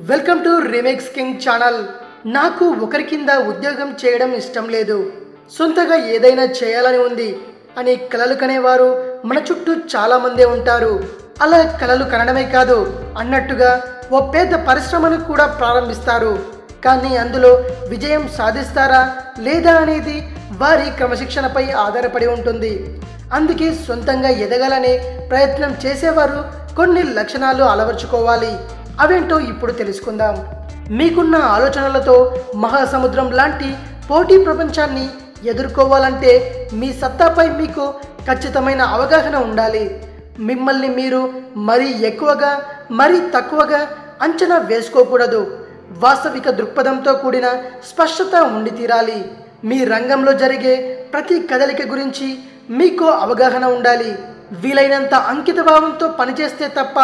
Welcome to remix king channel. నాకు ఒకరి కింద ఉద్యోగం చేయడం ఇష్టం లేదు, సొంతగా ఏదైనా చేయాలని ఉంది అని కలలు కనేవారు మన చుట్టూ చాలా మందే ఉంటారు. అలా కలలు కనడమే కాదు అన్నట్టుగా ఓ పెద్ద పరిశ్రమను కూడా ప్రారంభిస్తారు. కానీ అందులో విజయం సాధిస్తారా లేదా అనేది వారి క్రమశిక్షణపై ఆధారపడి ఉంటుంది. అందుకే సొంతంగా ఎదగాలనే ప్రయత్నం చేసేవారు కొన్ని లక్షణాలు అలవర్చుకోవాలి. అవేంటో ఇప్పుడు తెలుసుకుందాం. మీకున్న ఆలోచనలతో మహాసముద్రం లాంటి పోటీ ప్రపంచాన్ని ఎదుర్కోవాలంటే మీ సత్తాపై మీకు ఖచ్చితమైన అవగాహన ఉండాలి. మిమ్మల్ని మీరు మరీ ఎక్కువగా మరీ తక్కువగా అంచనా వేసుకోకూడదు. వాస్తవిక దృక్పథంతో కూడిన స్పష్టత ఉండి తీరాలి. మీ రంగంలో జరిగే ప్రతి కదలిక గురించి మీకు అవగాహన ఉండాలి. వీలైనంత అంకిత భావంతో పనిచేస్తే తప్ప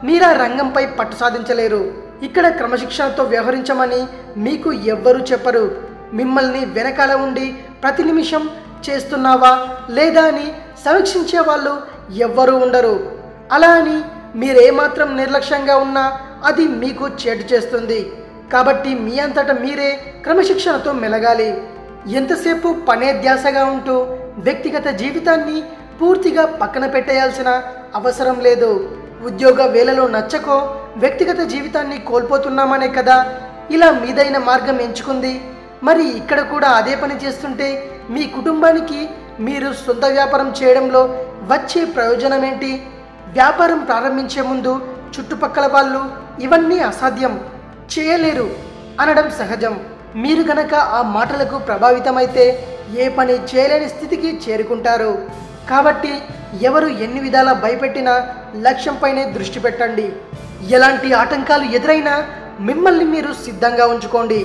మీరా రంగంపై పట్టు సాధించలేరు. ఇక్కడ క్రమశిక్షణతో వ్యవహరించమని మీకు ఎవ్వరూ చెప్పరు. మిమ్మల్ని వెనకాల ఉండి ప్రతి నిమిషం చేస్తున్నావా లేదా అని సమీక్షించే వాళ్ళు ఎవ్వరూ ఉండరు. అలా అని మీరేమాత్రం నిర్లక్ష్యంగా ఉన్నా అది మీకు చేటు చేస్తుంది. కాబట్టి మీ అంతటా మీరే క్రమశిక్షణతో మెలగాలి. ఎంతసేపు పనే ధ్యాసగా ఉంటూ వ్యక్తిగత జీవితాన్ని పూర్తిగా పక్కన పెట్టేయాల్సిన అవసరం లేదు. ఉద్యోగ వేళలో నచ్చకో వ్యక్తిగత జీవితాన్ని కోల్పోతున్నామనే కదా ఇలా మీదైన మార్గం ఎంచుకుంది. మరి ఇక్కడ కూడా అదే పని చేస్తుంటే మీ కుటుంబానికి మీరు సొంత వ్యాపారం చేయడంలో వచ్చే ప్రయోజనం ఏంటి? వ్యాపారం ప్రారంభించే ముందు చుట్టుపక్కల వాళ్ళు ఇవన్నీ అసాధ్యం, చేయలేరు అనడం సహజం. మీరు గనక ఆ మాటలకు ప్రభావితమైతే ఏ పని చేయలేని స్థితికి చేరుకుంటారు. కాబట్టి ఎవరు ఎన్ని విధాలా భయపెట్టినా లక్ష్యంపైనే దృష్టి పెట్టండి. ఎలాంటి ఆటంకాలు ఎదురైనా మిమ్మల్ని మీరు సిద్ధంగా ఉంచుకోండి.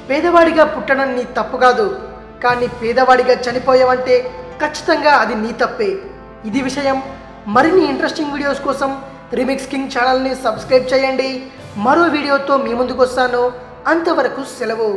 పేదవాడిగా పుట్టడం నీ తప్పు కాదు, కానీ పేదవాడిగా చనిపోయావంటే ఖచ్చితంగా అది నీ తప్పే. ఇది విషయం. మరిన్ని ఇంట్రెస్టింగ్ వీడియోస్ కోసం రీమిక్స్ కింగ్ ఛానల్ని సబ్స్క్రైబ్ చేయండి. మరో వీడియోతో మీ ముందుకు వస్తాను. అంతవరకు సెలవు.